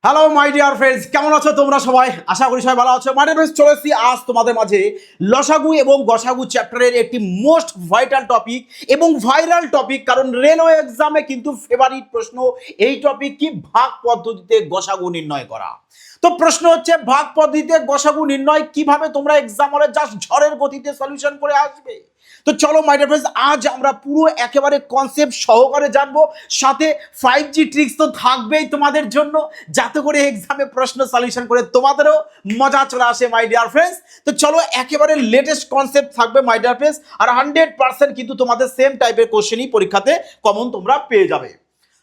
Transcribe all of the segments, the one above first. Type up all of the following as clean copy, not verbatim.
Hello my dear friends, কেমন আছো তোমরা সবাই? আশা করি সবাই ভালো আছো। মাই ডিয়ার ফ্রেন্ডস, চলে এসেছি আজ তোমাদের মাঝে লসাগু এবং গসাগু চ্যাপ্টারের একটি মোস্ট ভাইটাল টপিক এবং ভাইরাল টপিক, কারণ রেলওয়ে এক্সামে কিন্তু ফেভারিট প্রশ্ন এই টপিক কি, ভাগ পদ্ধতিতে গসাগু নির্ণয় করা। তো প্রশ্ন হচ্ছে, ভাগ পদ্ধতিতে গসাগু নির্ণয় কিভাবে তোমরা এক্সাম হলে জাস্ট ঝড়ের গতিতে সলিউশন করে আসবে। তো চলো মাই ডিয়ার ফ্রেন্ডস, আজ আমরা পুরো একেবারে কনসেপ্ট সহকারে জানবো, সাথে 5G ট্রিক্স তো থাকবেই তোমাদের জন্য, যাতে করে এক্সামে প্রশ্ন সলিউশন করে তোমাদেরও মজা চলে আসে মাই ডিয়ার ফ্রেন্ডস। তো চলো, একেবারে লেটেস্ট কনসেপ্ট থাকবে মাই ডিয়ার ফ্রেন্ডস, আর 100% কিন্তু তোমাদের সেম টাইপের কোশ্চেনই পরীক্ষাতে কমন তোমরা পেয়ে যাবে।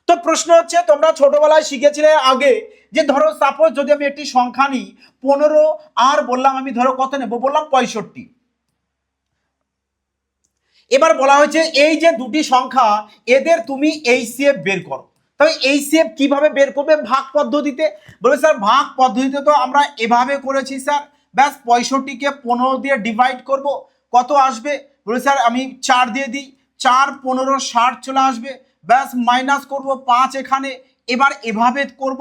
তো প্রশ্ন হচ্ছে, তোমরা ছোটবেলায় শিখেছিলে আগে যে ধরো সাপোজ যদি আমি একটি সংখ্যা নিই 15 আর বললাম আমি ধরো কত নেব, বললাম 65। এবার বলা হয়েছে এই যে দুটি সংখ্যা, এদের তুমি এইচসিএফ বের করো। তবে এইচসিএফ কিভাবে বের করবে? ভাগ পদ্ধতিতে। বলে স্যার ভাগ পদ্ধতিতে তো আমরা এভাবে করেছি স্যার, ব্যাস 65কে 15 দিয়ে ডিভাইড করব, কত আসবে? বলে স্যার আমি 4 দিয়ে দিই, 4 15 60 চলে আসবে, ব্যাস মাইনাস করব 5 এখানে। এবার এভাবে করব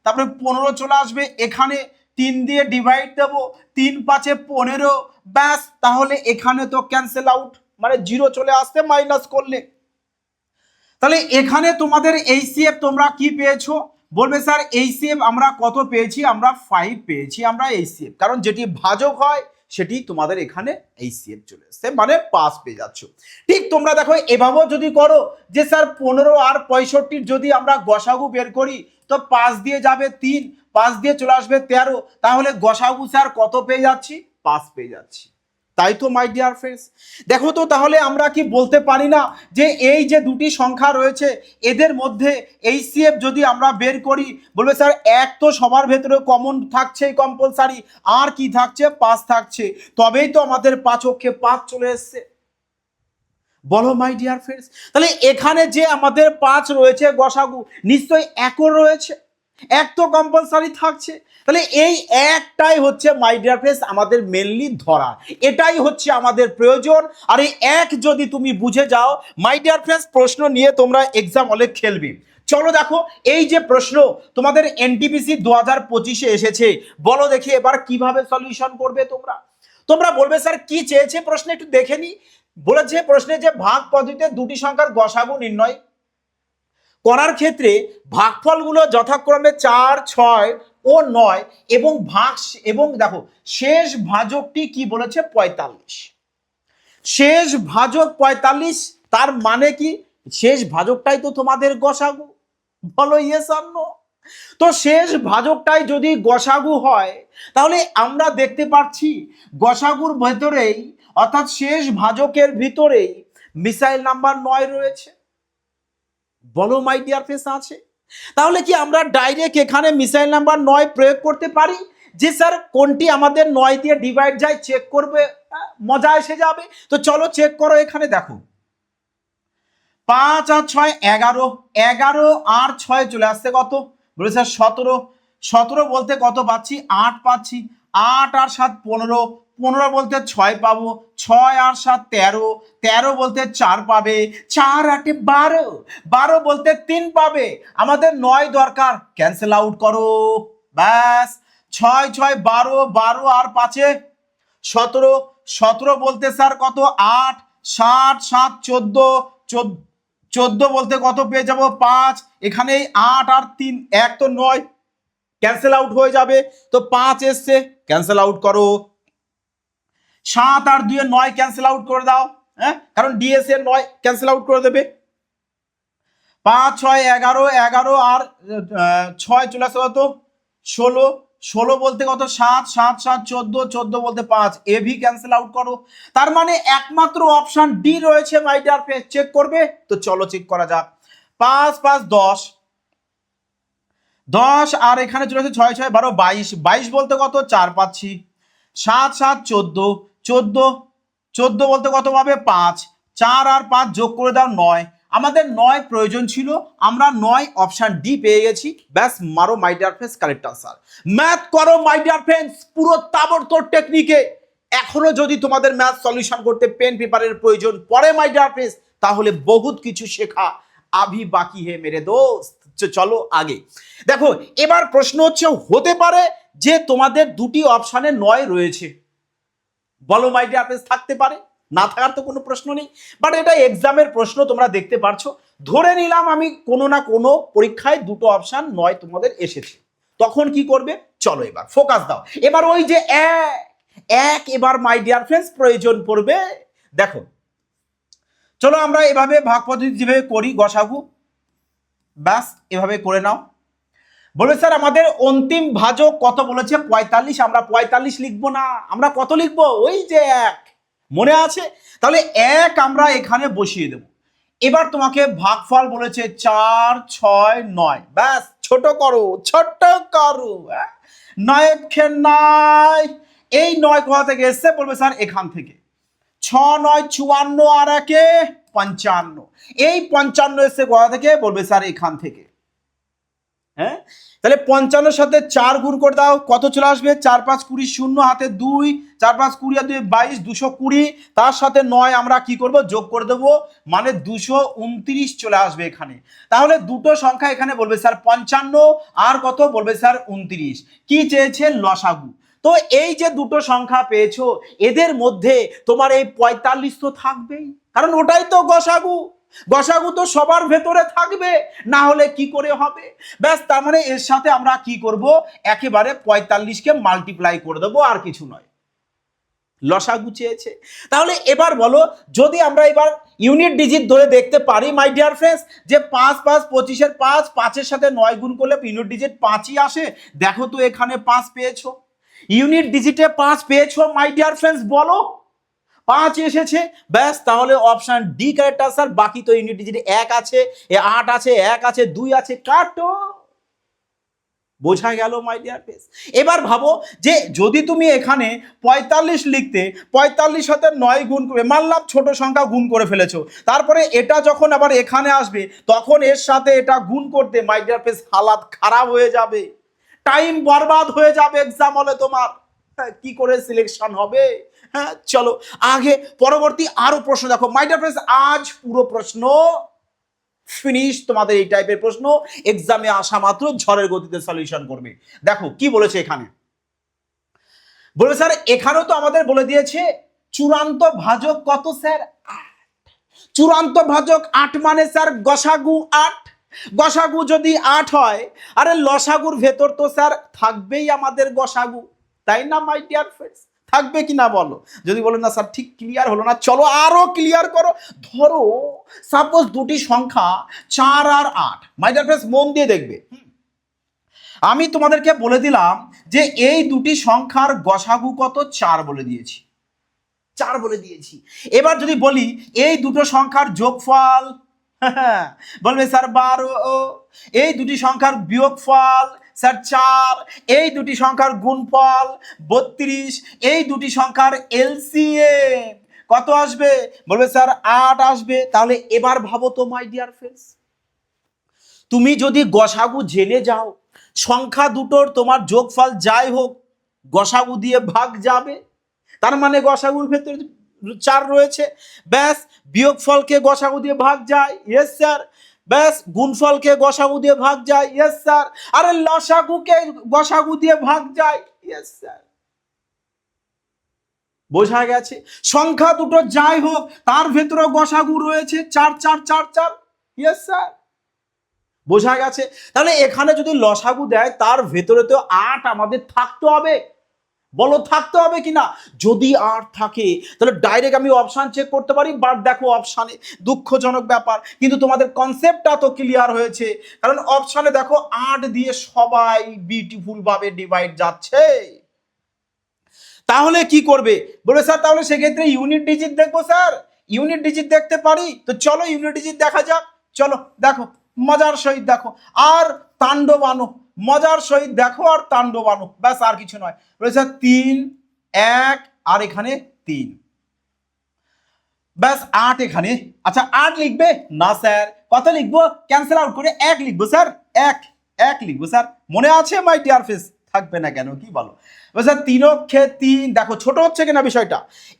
তারপরে 15 চলে আসবে এখানে, 3 দিয়ে ডিভাইড দেবো, 3 5 15, ব্যাস তাহলে এখানে তো ক্যান্সেল আউট, মানে জিরো চলে আসতে মাইনাস করলে। তাহলে এখানে তোমাদের এইচসিএফ তোমরা কি পেয়েছো? বলবে স্যার এইচসিএফ আমরা কত পেয়েছি? আমরা 5 পেয়েছি আমরা এইচসিএফ, কারণ যেটি ভাজক হয় সেটি তোমাদের এখানে এইচসিএফ চলে আসছে, মানে পাস পেয়ে যাচ্ছ। ঠিক তোমরা দেখো এভাবেও যদি করো যে স্যার 15 আর 65 যদি আমরা গসাগু বের করি, তো 5 দিয়ে যাবে 3, 5 দিয়ে চলে আসবে 13, তাহলে গসাগু স্যার কত পেয়ে যাচ্ছি? 5 পেয়ে যাচ্ছি। তাই তো মাই ডিয়ার ফ্রেন্ডস, দেখো তো তাহলে আমরা কি বলতে পারি না যে এই যে দুটি সংখ্যা রয়েছে এদের মধ্যে এইচসিএফ যদি আমরা বের করি, বলবে স্যার এক তো সবার ভেতরে কমন থাকছে কম্পালসারি, আর কি থাকছে? 5 থাকছে, তবেই তো আমাদের 5 অক্ষে 5 চলে এসছে। বলো মাই ডিয়ার ফ্রেন্ডস, তাহলে এখানে যে আমাদের 5 রয়েছে গসাগু, নিশ্চয়ই একও রয়েছে, এক তো কম্পালসারি থাকছে। তাহলে এই একটাই হচ্ছে মাই ডিয়ার ফ্রেন্ডস আমাদের মেনলি ধরা, এটাই হচ্ছে আমাদের প্রয়োজন। আর এই এক যদি তুমি বুঝে যাও মাই ডিয়ার ফ্রেন্ডস, প্রশ্ন নিয়ে তোমরা এক্সাম হলে খেলবে। চলো দেখো, এই যে প্রশ্ন তোমাদের এনটিপিসি 2025-এ এসেছে, বলো দেখি এবার কিভাবে সলিউশন করবে তোমরা। তোমরা বলবে স্যার কি চেয়েছে প্রশ্ন, একটু দেখে নি। বলেছে প্রশ্নে যে ভাগ পদ্ধতিতে দুটি সংখ্যার গসাগু নির্ণয় করার ক্ষেত্রে ভাগফলগুলো যথাক্রমে 4, 6 ও 9 এবং এবং দেখো শেষ ভাজকটি কি বলেছে? 45। শেষ ভাজক 45, তার মানে কি শেষ ভাজকটাই তো তোমাদের গসাগু। বলো ইয়েস আর নো। তো শেষ ভাজকটাই যদি গসাগু হয়, তাহলে আমরা দেখতে পাচ্ছি গসাগুর ভেতরেই, অর্থাৎ শেষ ভাজকের ভিতরেই মিসাইল নাম্বার 9 রয়েছে। বলো মাই ডিয়ার ফ্রেন্ডস আছে। তাহলে কি আমরা ডাইরেক্ট এখানে মিসাইল নাম্বার 9 প্রয়োগ করতে পারি যে স্যার কোনটি আমাদের 9 দিয়ে ডিভাইড যায় চেক করবে, মজা এসে যাবে। তো চলো চেক করো, এখানে দেখো 5 আর 6 11, 11 আর 6 চলে আসছে কত? বলে স্যার 17, 17 বলতে কত পাচ্ছি? 8 পাচ্ছি, 8 আর 7 15, 15 বলতে 6 পাবো, 6 আর 7 13, 13 বলতে 4 পাবে, 4 8 12, 12 বলতে 3 পাবে, আমাদের 9 দরকার, ক্যান্সেল আউট করো, ব্যাস 6 6 12, 12 আর 5 17, 17 বলতে স্যার কত? 8, 7 7 14, 14 বলতে কত পেয়ে যাবো? 5, এখানে 8 আর 3 1 তো 9, ক্যান্সেল আউট হয়ে যাবে, তো 5 এসছে, ক্যান্সেল আউট করো। 7 আর 2 9 ক্যান্সেল আউট করে দাও, হ্যাঁ, কারণ ডিএস এর 9 ক্যান্সেল আউট করে দেবে। 5 6 11, 11 আর 6 চলে আসে কত? 16, 16 বলতে কত? 7 7 7 14, 14 বলতে 5, এভি ক্যান্সেল আউট করো। তার মানে একমাত্র অপশন ডি রয়েছে মাই ডিয়ার ফ্রেন্ডস, চেক করবে। তো চলো চেক করা যাক। 5 5 10, 10 আর এখানে চলে আসে 6 6 12, 22, 22 বলতে কত? 4 পাচ্ছি, 7 7 14, 14, 14 বলতে কত পাবে? 5, 4 আর 5 যোগ করে দাও 9, আমাদের 9 প্রয়োজন ছিল, আমরা 9 অপশন ডি পেয়ে গেছি, ব্যাস মারো মাই dear friends correct answer. Math করো মাই ডিয়ার ফ্রেন্ডস পুরো তাবড়তোড় টেকনিকে। এখনো যদি তোমাদের ম্যাথ সলিউশন করতে পেন পেপারের প্রয়োজন পড়ে মাই ডিয়ার ফ্রেন্ডস, তাহলে বহুত কিছু শেখা আভি বাকি হে মেরে দোস্ত। চলো আগে দেখো, এবার প্রশ্ন হচ্ছে, হতে পারে যে তোমাদের দুটি অপশানে 9 রয়েছে, বলো মাই ডিয়ার ফ্রেন্ডস, থাকতে পারে, না থাকার তো কোনো প্রশ্ন নেই, বাট এটা এক্সামের প্রশ্ন, তোমরা দেখতে পারছো। ধরে নিলাম আমি কোনো না কোনো পরীক্ষায় দুটো অপশান 9 তোমাদের এসেছে, তখন কি করবে? চলো এবার ফোকাস দাও। এবার ওই যে এক এবার মাই ডিয়ার ফ্রেন্ডস প্রয়োজন পড়বে। দেখো চলো আমরা এভাবে ভাগ পদ্ধতি যেভাবে করি, গসাগু ব্যাস এভাবে করে নাও। বলবে স্যার আমাদের অন্তিম ভাজক কত বলেছে? 45। আমরা 45 লিখবো না, আমরা কত লিখবো? ওই যে 1, মনে আছে? তাহলে 1 আমরা এখানে বসিয়ে দেব। এবার তোমাকে ভাগফল বলেছে 4, 6, 9, ব্যাস ছোট করো, ছোট করো। 9 9, এই 9 কোথা থেকে এসছে? বলবে স্যার এখান থেকে। 6 9 54 আর 1 55, এই 55 এসছে কোথা থেকে? বলবে স্যার এখান থেকে। হ্যাঁ, তাহলে 55 সাথে 4 গুণ করে দাও, কত চলে আসবে? 4 5 20, 0 হাতে 2, 4 5 20 আর 2 22, 220। তার সাথে 9 আমরা কি করব? যোগ করে দেবো, মানে 229 চলে আসবে এখানে। তাহলে দুটো সংখ্যা এখানে বলবে স্যার 55 আর কত? বলবে স্যার 29। কি চেয়েছে? লসাগু। তো এই যে দুটো সংখ্যা পেয়েছো, এদের মধ্যে তোমার এই 45 তো থাকবেই, কারণ ওটাই তো গসাগু। গসাগু তো সবার ভেতরে থাকবে, না হলে কি করে হবে? ব্যাস, তার মানে এর সাথে আমরা কি করব? একেবারে 45কে মাল্টিপ্লাই করে দেবো, আর কিছু নয়। লসাগু চেয়েছে। তাহলে এবার বলো, যদি আমরা এবার ইউনিট ডিজিট ধরে দেখতে পারি মাই ডিয়ার ফ্রেন্ডস, যে 5 5 25 5, 5-এর সাথে 9 গুণ করলে ইউনিট ডিজিট 5ই আসে। দেখো তো এখানে 5 পেয়েছো, ইউনিট ডিজিটে 5 পেয়েছো মাই ডিয়ার ফ্রেন্ডস, বলো 5 এসেছে। ব্যাস, তাহলে অপশন ডি কারেক্ট আনসার। বাকি তো ইউনিট ডিজিটে 1 আছে, 8 আছে, 1 আছে, 2 আছে, কাটো। বোঝা গেল মাই ডিয়ার ফ্রেন্ডস? এবার ভাবো যে যদি তুমি এখানে 45 লিখতে, 45 সাথে 9 গুণ করে, মানলাম ছোট সংখ্যা গুণ করে ফেলেছো, তারপরে এটা যখন আবার এখানে আসবে, তখন এর সাথে এটা গুণ করতে মাই ডিয়ার ফ্রেন্ডস হালাত খারাপ হয়ে যাবে, টাইম বরবাদ হয়ে যাবে এক্সাম হলে তোমার। কি করে সিলেকশন হবে? হ্যাঁ, চলো আগে পরবর্তী আরো প্রশ্ন দেখো মাই ডিয়ার ফ্রেন্ডস। আজ পুরো প্রশ্ন ফিনিশ, তোমাদের এই টাইপের প্রশ্ন এক্সামে আসা মাত্র ঝড়ের গতিতে সলিউশন করবে। দেখো কি বলেছে এখানে, বলবে স্যার এখানেও তো আমাদের বলে দিয়েছে চূড়ান্ত ভাজক কত স্যার? 8। চূড়ান্ত ভাজক 8 মানে স্যার গসাগু 8। গসাগু যদি 8 হয়, আরে লসাগুর ভেতর তো স্যার থাকবেই আমাদের গসাগু, তাই না মাই ডিয়ার ফ্রেন্ডস? থাকবে কি না বলো? যদি বলো না স্যার ঠিক ক্লিয়ার হলো না, চলো আরো ক্লিয়ার করো। ধরো সাপোজ দুটি সংখ্যা 4 আর 8, মাই ডিয়ার ফ্রেন্ডস মন দিয়ে দেখবে। আমি তোমাদেরকে বলে দিলাম যে এই দুটি সংখ্যার গসাগু কত? 4 বলে দিয়েছি, 4 বলে দিয়েছি। এবার যদি বলি এই দুটো সংখ্যার যোগফল, বলবে স্যার 12। এই দুটি সংখ্যার বিয়োগফল স্যার 4। এই দুটি সংখ্যার গুণফল 32। এই দুটি সংখ্যার এলসিএম কত আসবে? বলবে স্যার 8 আসবে। তাহলে এবার ভাবো তো মাই ডিয়ার ফ্রেন্ডস, তুমি যদি গসাগু জেনে যাও, সংখ্যা দুটোর তোমার যোগফল যাই হোক গসাগু দিয়ে ভাগ যাবে, তার মানে গসাগুর ভেতরে 4 রয়েছে। ব্যাস, বিয়োগফলকে গসাগু দিয়ে ভাগ যায়, ইয়েস স্যার। ব্যাস, গুণফলকে গসাগু দিয়ে ভাগ যায়, ইয়েস স্যার। আরে লসাগুকে গসাগু দিয়ে ভাগ যায়, ইয়েস স্যার। বোঝা গেছে? সংখ্যা দুটো যাই হোক তার ভেতরে গসাগু রয়েছে 4 4 4 4, ইয়েস স্যার। বোঝা গেছে? তাহলে এখানে যদি লসাগু দেয় তার ভেতরে তো 8 আমাদের থাকতে হবে, বলো থাকতে হবে কিনা? যদি 8 থাকে তাহলে ডাইরেক্ট আমি অপশন চেক করতে পারি, বাট দেখো অপশানে দুঃখজনক ব্যাপার, কিন্তু তোমাদের কনসেপ্টটা তো ক্লিয়ার হয়েছে, কারণ অপশানে দেখো 8 দিয়ে সবাই বিউটিফুল ভাবে ডিভাইড যাচ্ছে। তাহলে কি করবে? বলে স্যার তাহলে সেক্ষেত্রে ইউনিট ডিজিট দেখবো স্যার, ইউনিট ডিজিট দেখতে পারি? তো চলো ইউনিট ডিজিট দেখা যাক। চলো দেখো মজার সহিত দেখো আর তাণ্ডবানো, মজার সহিত দেখো আর তাণ্ডবানো, ব্যাস আর কিছু নয়। বলেছে 3 1 আর এখানে 3, ব্যাস 8 এখানে। আচ্ছা 8 লিখবে না স্যার, কত লিখবো? ক্যান্সেল আউট করে 1 লিখবো স্যার, 1 লিখবো স্যার। মনে আছে মাই ডিয়ার ফ্রেন্ডস? থাকবে না কেন, কি বলো? স্যার 3 অক্ষে 3, দেখো ছোট হচ্ছে কিনা বিষয়টা।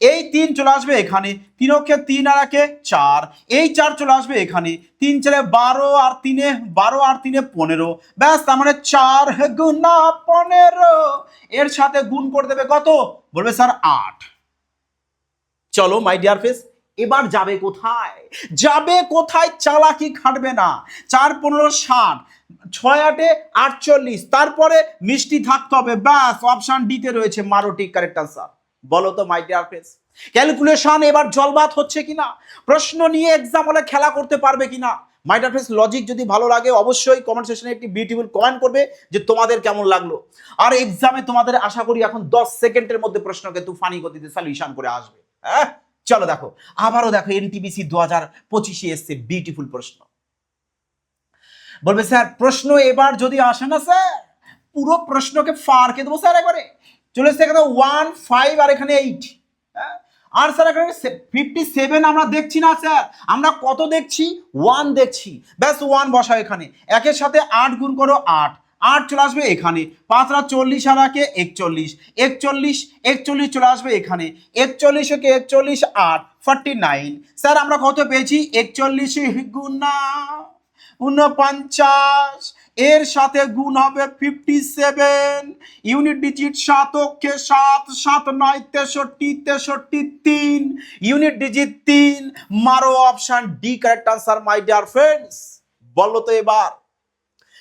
এই 3 চলে আসবে এখানে, 3 অক্ষে 3 আর একে 4, এই 4 চলে আসবে এখানে, 3 4 12 আর 3 15, ব্যাস। তার মানে 4 গুণা 15, এর সাথে গুণ করে দেবে কত? বলবে স্যার 8। চলো মাই ডিয়ার ফ্রেন্ডস, এবার যাবে কোথায়? যাবে কোথায়? চালাকি খাটবে না। 4 15 60, 6 8 48, তারপরে মিষ্টি থাকতে হবে, ব্যাস। অপশন ডিতে রয়েছে, মারো ঠিক কারেক্ট আনসার। বলো তো মাই ডিয়ার ফ্রেন্ডস, ক্যালকুলেশন এবার জলবাত হচ্ছে কিনা? প্রশ্ন নিয়ে এক্সাম হলে খেলা করতে পারবে কিনা? মাই ডিয়ার ফ্রেন্ডস, লজিক যদি ভালো লাগে অবশ্যই কমেন্ট সেকশনে একটি বিউটিফুল কমেন্ট করবে যে তোমাদের কেমন লাগলো। আর এক্সামে তোমাদের আশা করি এখন 10 সেকেন্ডের মধ্যে প্রশ্নকে তুফানি গতিতে সলিউশন করে আসবে। হ্যাঁ, চলো দেখো, আবারও দেখো এনটিপিসি 2025 এসছে বিউটিফুল প্রশ্ন। বলবে স্যার প্রশ্ন এবার যদি আসে না স্যার, পুরো প্রশ্নকে ফারকে দেবো স্যার একবারে। চলে এসছে এখানে 1 5 আর এখানে 8। আর স্যার এখানে 57 আমরা দেখছি না স্যার, আমরা কত দেখছি? 1 দেখছি, ব্যাস 1 বসাও এখানে। একের সাথে 8 গুণ করো, 8 8 চলে আসবে এখানে, 5 আর 40 আর একে 41, 41 চলে আসবে এখানে, 41 একে 41 8 49। স্যার আমরা কত পেয়েছি? 41 গুণা 49, এর সাথে গুণ হবে 57, ইউনিট ডিজিট 7 অক্ষে 7, 7 9 63, 63 3, ইউনিট ডিজিট 3, মারো অপশন ডি কারেক্ট আনসার মাই ডিয়ার ফ্রেন্ডস। বলো তো এবার,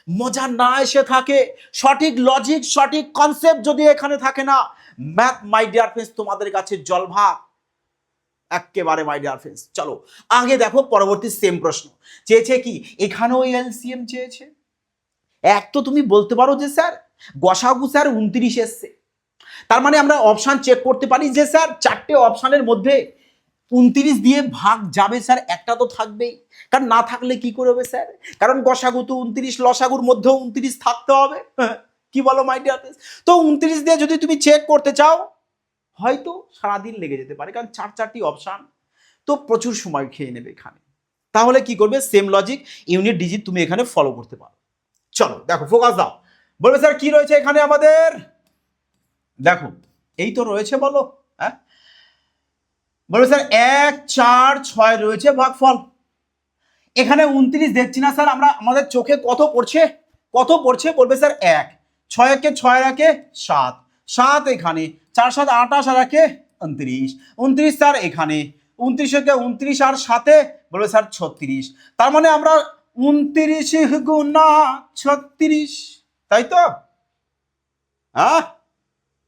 মজা না এসে থাকে, সঠিক লজিক সঠিক কনসেপ্ট যদি এখানে থাকে না, ম্যাথ মাই ডিয়ার ফ্রেন্ডস তোমাদের কাছে জলভাত একেবারে মাই ডিয়ার ফ্রেন্ডস। চলো আগে দেখো পরবর্তী সেম প্রশ্ন চেয়েছে কি, এখানেও এলসিএম চেয়েছে। এক তো তুমি বলতে পারো যে স্যার গসাগু স্যার 29 এসছে, তার মানে আমরা অপশন চেক করতে পারি যে স্যার 4টে অপশনের মধ্যে 29 দিয়ে ভাগ যাবে স্যার, একটা তো থাকবেই। কারণ না থাকলে কি করবে স্যার, কারণ গসাগু তো 29, লসাগুর মধ্যেও 29 থাকতে হবে। কি বলো মাই ডিয়ার ফ্রেন্ডস? তো 29 দিয়ে যদি তুমি চেক করতে চাও হয়তো সারাদিন লেগে যেতে পারে, কারণ 4টি অপশন তো প্রচুর সময় খেয়ে নেবে এখানে। তাহলে কি করবে, সেম লজিক ইউনিট ডিজিট তুমি এখানে ফলো করতে পারো। চলো দেখো ফোকাস দাও। বলবে স্যার কি রয়েছে এখানে আমাদের? দেখো এই তো রয়েছে, বলো। হ্যাঁ, বলবে স্যার 1 4 6 রয়েছে ভাগফল। এখানে 29 দেখছি না স্যার, আমরা আমাদের চোখে কত পড়ছে? কত পড়ছে? বলবে স্যার 1, 6 একে 6 রাখে 7, 7 এখানে, 4 7 28 আর রাখে 29, 29 স্যার এখানে, 29 একে 29 আর 7 বলবে স্যার 36। তার মানে আমরা 29 গুণা 36, তাই তো? হ্যাঁ,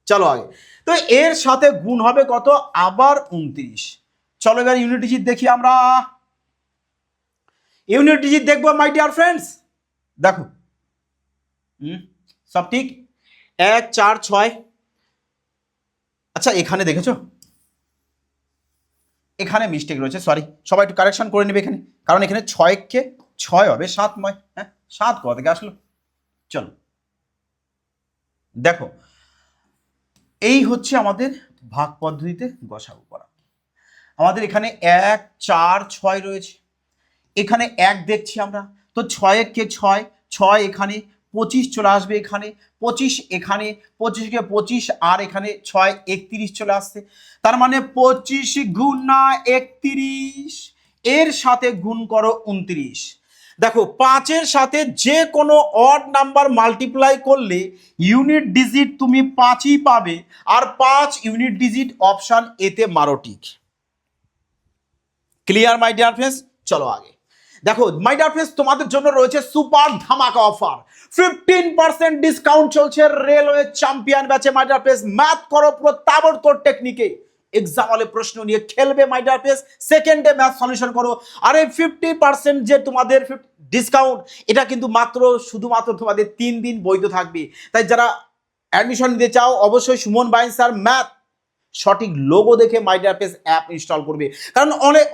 চলো আগে তো এর সাথে গুণ হবে কত? আবার 29। চলো এবার ইউনিট ডিজিট দেখি আমরা, ইউনিট ডিজিট দেখবো মাই ডিয়ার ফ্রেন্ডস। দেখো সব ঠিক, 1 4 6। আচ্ছা এখানে দেখেছো, এখানে মিস্টেক রয়েছে, সরি সবাই একটু কারেকশন করে নেবে এখানে, কারণ এখানে 6 কে 6 হবে 7 9। হ্যাঁ 7 কোথা থেকে আসলো? চলো দেখো, এই হচ্ছে আমাদের ভাগ পদ্ধতিতে গসাগু করা। আমাদের এখানে 1 4 6 রয়েছে, এখানে 1 দেখছি আমরা, তো 6 কে 6, 6 এখানে, 25 চলে আসবে এখানে, 25 এখানে, 25 কে 25 আর এখানে 6 31 চলে আসছে। তার মানে 25 গুণা 31, এর সাথে গুণ করো 29। দেখো 5-এর সাথে যে কোনো অড নাম্বার মাল্টিপ্লাই করলে ইউনিট ডিজিট তুমি 5ই পাবে, আর 5 ইউনিট ডিজিট অপশন এতে মারো টিক। ক্লিয়ার মাই ডিয়ার ফ্রেন্ডস? চলো আগে দেখো মাই ডিয়ার ফ্রেন্ডস, তোমাদের জন্য রয়েছে সুপার ধামাকা অফার, 15% ডিসকাউন্ট চলছে রেলওয়ে চ্যাম্পিয়ন ব্যাচে। মাই ডিয়ার ফ্রেন্ডস ম্যাথ করো পুরো তাবড়তোড় টেকনিকে, এক্সাম হলে প্রশ্ন নিয়ে খেলবে মাই ডিয়ার ফ্রেন্ডস, সেকেন্ডে ম্যাথ সলিউশন করো। আর এই 50% যে তোমাদের ডিসকাউন্ট, এটা কিন্তু মাত্র শুধুমাত্র তোমাদের 3 দিন বৈধ থাকবে। তাই যারা অ্যাডমিশন নিতে চাও অবশ্যই সুমন বাইন স্যার ম্যাথ সঠিক লোগো দেখে মাই ডিয়ার ফ্রেন্ডস অ্যাপ ইনস্টল করবে। কারণ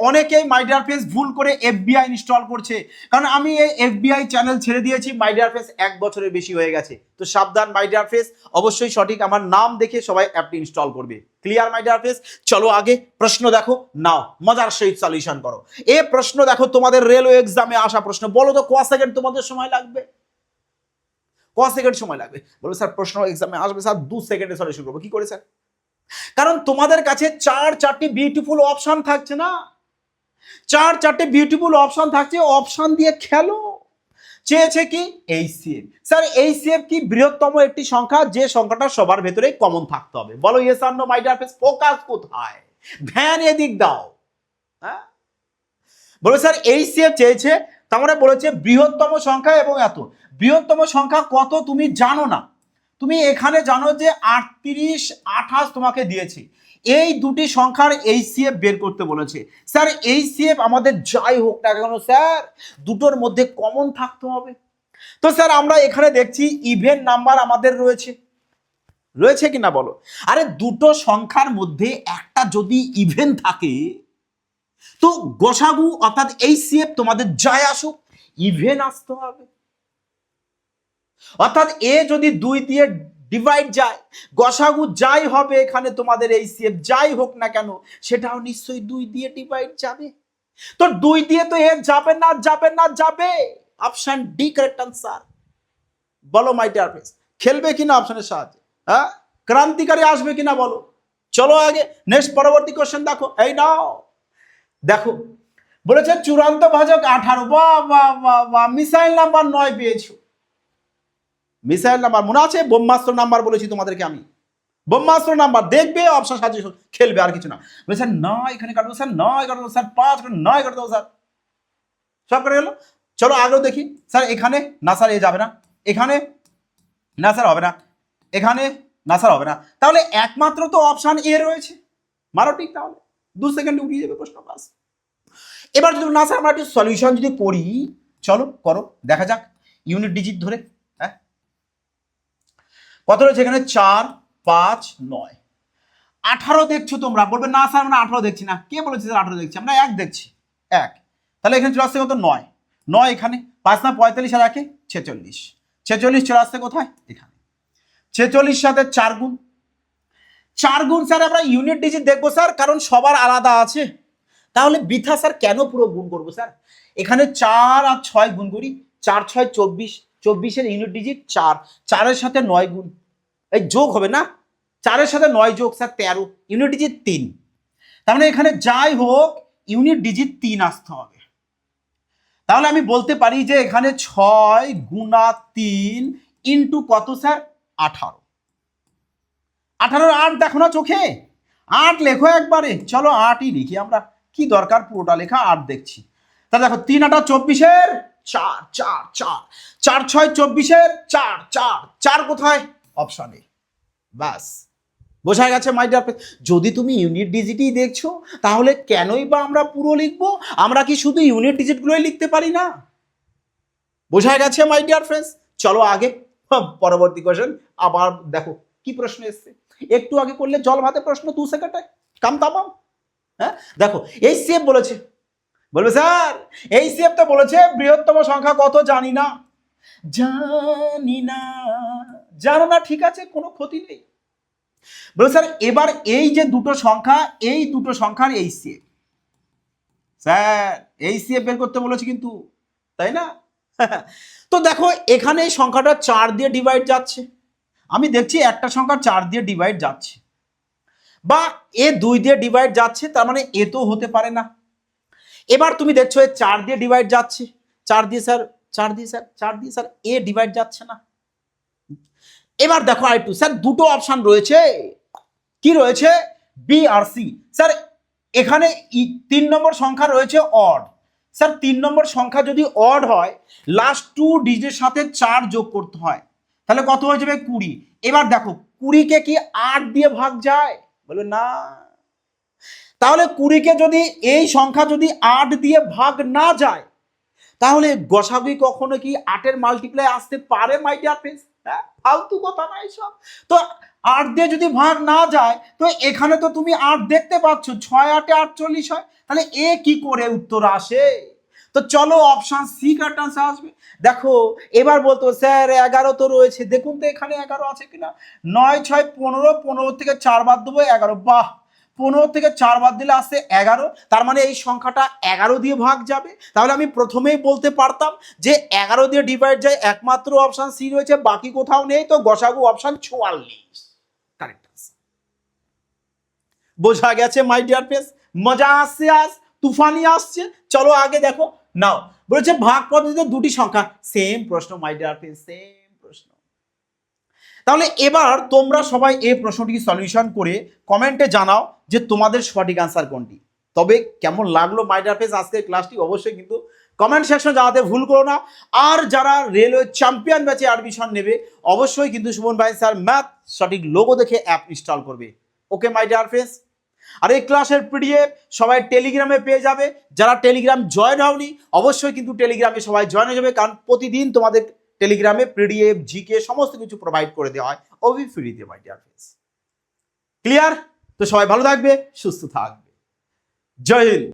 অনেকেই মাই ডিয়ার ফ্রেন্ডস ভুল করে এফবিআই ইনস্টল করছে, কারণ আমি এই এফবিআই চ্যানেল ছেড়ে দিয়েছি মাই ডিয়ার ফ্রেন্ডস 1 বছরের বেশি হয়ে গেছে। তো সাবধান মাই ডিয়ার ফ্রেন্ডস, অবশ্যই সঠিক আমার নাম দেখে সবাই অ্যাপটি ইনস্টল করবে। ক্লিয়ার মাই ডিয়ার ফ্রেন্ডস? চলো আগে প্রশ্ন দেখো, নাও মজার সহিত সলিউশন করো। এই প্রশ্ন দেখো তোমাদের রেলওয়ে এক্সামে আসা প্রশ্ন, বলো তো কয় সেকেন্ড তোমাদের সময় লাগবে? ক সেকেন্ড সময় লাগবে? বলবে স্যার প্রশ্ন এক্সামে আসবে স্যার 2 সেকেন্ডে সলিউশন করবো। কি করে স্যার? কারণ তোমাদের কাছে চারটি বিউটিফুল অপশন থাকছে না, চারটি বিউটিফুল অপশন থাকছে, অপশন দিয়ে খেলো। চেয়েছে কি এইচসিএফ। স্যার এইচসিএফ কি বৃহত্তম একটি সংখ্যা, যে সংখ্যাটা সবার ভেতরে কমন থাকতে হবে। বলো ইয়েস আর no my dear friends, focus কোথায়, ধ্যান এদিক দাও। হ্যাঁ বলো স্যার এইচসিএফ চেয়েছে, তার মানে বলেছে বৃহত্তম সংখ্যা এবং এত। বৃহত্তম সংখ্যা কত তুমি জানো না, তুমি এখানে জানো যে 38 28 তোমাকে দিয়েছে। এই দুটি সংখ্যার এইচসিএফ বের করতে বলেছে। স্যার এইচসিএফ আমাদের যাই হোক না কেন স্যার দুটোর মধ্যে কমন থাকতে হবে। তো স্যার আমরা এখানে দেখছি ইভেন নাম্বার আমাদের রয়েছে, রয়েছে কিনা বলো? আরে দুটো সংখ্যার মধ্যে একটা যদি ইভেন থাকে তো গসাগু অর্থাৎ এইচসিএফ তোমাদের যাই আসুক ইভেন আসতে হবে। অর্থাৎ এ যদি 2 দিয়ে ডিভাইড যায়, গসাগু যাই হবে এখানে তোমাদের এইচসিএফ যাই হোক না কেন সেটাও নিশ্চয়ই 2 দিয়ে ডিভাইড যাবে। তো 2 দিয়ে তো এ যাবে না, যাবে না, যাবে। Option D correct answer. বলো মাই ডিয়ার ফ্রেন্ডস, খেলবে কিনা অপশনের সাহায্যে? হ্যাঁ ক্রান্তিকারী আসবে কিনা বলো? চলো আগে নেক্সট পরবর্তী কোশ্চেন দেখো। এই নাও দেখো, বলেছে চূড়ান্ত ভাজক 18। বাহ বাহ বাহ বাহ, মিসাইল নাম্বার 9 পেয়েছো। মিসাইল নাম্বার মনে আছে? ব্রহ্মাস্ত্র নাম্বার বলেছি তোমাদেরকে আমি, ব্রহ্মাস্ত্র নাম্বার দেখবে অপশন সাজিয়ে খেলবে, আর কিছু না। বলে স্যার 9 এখানে কাটবো, স্যার 9 কাটবো, স্যার 5 9 কাটবো স্যার, সব করে গেল। চলো আগেও দেখি। স্যার এখানে না স্যার এ যাবে না, এখানে না স্যার হবে না, এখানে না স্যার হবে না, তাহলে একমাত্র তো অপশন এ রয়েছে। মারো ঠিক, তাহলে 2 সেকেন্ডে উঠিয়ে যাবে প্রশ্ন পাস। এবার যদি না স্যার আমরা একটু সলিউশন যদি করি, চলো করো দেখা যাক ইউনিট ডিজিট ধরে। হ্যাঁ কত রয়েছে এখানে? 4 5 9 18 দেখছো তোমরা, বলবে না স্যার আমরা 18 দেখছি না। কে বলেছে স্যার 18 দেখছি? আমরা 1 দেখছি, 1। তাহলে এখানে চলে আসছে কত? 9 9 এখানে 5 না 45 আর 1 46, 46 চলে আসছে কোথায়? এখানে 46 সাথে 4 গুণ, 4 গুণ স্যার আমরা ইউনিট ডিজিট দেখবো স্যার, কারণ সবার আলাদা আছে। তাহলে বৃথা স্যার কেন পুরো গুণ করবো স্যার? এখানে 4 আর 6 গুণ করি, 4 6 24, 24 ইউনিট ডিজিট 4, 4 সাথে 9 গুণ, এই যোগ হবে না, 4 সাথে 9 যোগ স্যার 13, ইউনিট ডিজিট 3। তার মানে এখানে যাই হোক ইউনিট ডিজিট 3 আসতে হবে। তাহলে আমি বলতে পারি যে এখানে 6 গুণা 3 ইন্টু কত স্যার? 18। 18 8 দেখো না চোখে, 8 লেখো একবারে। চলো 8ই লিখি আমরা, কি দরকার পুরোটা লেখা, 8 দেখছি। তাহলে দেখো 3 8 24 4 4 4, 4 6 24 4 4, 4 কোথায়? অপশনে। বাস বোঝা গেছে মাই ডিয়ার ফ্রেন্ডস। যদি তুমি ইউনিট ডিজিটই দেখছো তাহলে কেনই বা আমরা পুরো লিখবো? আমরা কি শুধু ইউনিট ডিজিটগুলোই লিখতে পারি না? বোঝা গেছে মাই ডিয়ার ফ্রেন্ডস। চলো আগে পরবর্তী কোশ্চেন। আবার দেখো কি প্রশ্ন এসছে, একটু আগে করলে জল ভাতে প্রশ্ন 2 সেকেন্ডে কাম তামাম। হ্যাঁ দেখো এইচসিএফ বলেছে, বলবে স্যার এইচসিএফ তো বলেছে বৃহত্তম সংখ্যা কত জানি না। জানি না, জানো না, ঠিক আছে কোনো ক্ষতি নেই। বলে স্যার এবার এই যে দুটো সংখ্যা, এই দুটো সংখ্যার এইচসিএফ, স্যার এইচসিএফ বের করতে বলেছি কিন্তু, তাই না? তো দেখো এখানে এই সংখ্যাটা 4 দিয়ে ডিভাইড যাচ্ছে, আমি দেখছি একটা সংখ্যা 4 দিয়ে ডিভাইড যাচ্ছে, বা এ 2 দিয়ে ডিভাইড যাচ্ছে, তার মানে এ তো হতে পারে না। এবার তুমি দেখছো এ 4 দিয়ে ডিভাইড যাচ্ছে, 4 দিয়ে স্যার 4 দিয়ে স্যার 4 দিয়ে স্যার এ ডিভাইড যাচ্ছে না। এবার দেখো আরেকটু স্যার দুটো অপশন রয়েছে, কি রয়েছে? বি আর সি। স্যার এখানে 3 নম্বর সংখ্যা রয়েছে অড। স্যার 3 নম্বর সংখ্যা যদি অড হয় লাস্ট 2 ডিজিটের সাথে 4 যোগ করতে হয়, তাহলে কত হয়ে যাবে? 20। এবার দেখো 20 কে কি 8 দিয়ে ভাগ যায়? বলে না। তাহলে 20 কে যদি এই সংখ্যা যদি 8 দিয়ে ভাগ না যায় তাহলে গসাগু কখনো কি 8 এর মাল্টিপ্লাই আসতে পারে মাই ডিয়ার ফ্রেন্ডস? হ্যাঁ ফালতু কথা নাই সব। তো 8 দিয়ে যদি ভাগ না যায় তো এখানে তো তুমি 8 দেখতে পাচ্ছ, 6 8 48 হয়, তাহলে এ কি করে উত্তর আসে? তো চলো অপশন সি কারেক্ট আনসার আসবে। দেখো এবার বলতো স্যার 11 তো রয়েছে, দেখুন তো এখানে 11 আছে কিনা। 9 6 15, 15 থেকে 4 বাদ দেবো 11। বাহ 15 থেকে 4 বাদ দিলে আসছে 11, তার মানে এই সংখ্যাটা 11 দিয়ে ভাগ যাবে। তাহলে আমি প্রথমেই বলতে পারতাম যে 11 দিয়ে ডিভাইড যায়, একমাত্র অপশন সি রয়েছে, বাকি কোথাও নেই, তো গসাগু অপশন 44 কারেক্ট আনসার। বোঝা গেছে মাই ডিয়ার ফ্রেন্ডস? মজা আসছে, আজ তুফানি আসছে। চলো আগে দেখো নাও, বলেছে ভাগ পদ্ধতিতে দুটি সংখ্যা, সেম প্রশ্ন মাই ডিয়ার ফ্রেন্ডস, সেম প্রশ্ন। তাহলে এবার তোমরা সবাই এই প্রশ্নটি সলিউশন করে কমেন্টে জানাও যে তোমাদের সঠিক আনসার কোনটি। তবে কেমন লাগলো মাই ডিয়ার ফ্রেন্ডস আজকের ক্লাসটি অবশ্যই কিন্তু কমেন্ট সেকশনে জানাতে ভুল করো না। আর যারা রেলওয়ে চ্যাম্পিয়ন ব্যাচে অ্যাডমিশন নেবে অবশ্যই কিন্তু সুমন ভাই স্যার ম্যাথ সঠিক লোগো দেখে অ্যাপ ইনস্টল করবে। ওকে মাই ডিয়ার ফ্রেন্ডস, আর এই ক্লাসের পিডিএফ সবাই টেলিগ্রামে পেয়ে যাবে। যারা টেলিগ্রাম জয়েন হওনি অবশ্যই কিন্তু টেলিগ্রামে সবাই জয়েন হয়ে যাবে, কারণ প্রতিদিন তোমাদের টেলিগ্রামে পিডিএফ জিকে সমস্ত কিছু প্রোভাইড করে দেওয়া হয় ওবি ফ্রিতে মাই ডিয়ার ফ্রেন্ডস। ক্লিয়ার? তো সবাই ভালো থাকবে, সুস্থ থাকবে। জয় হিন্দ।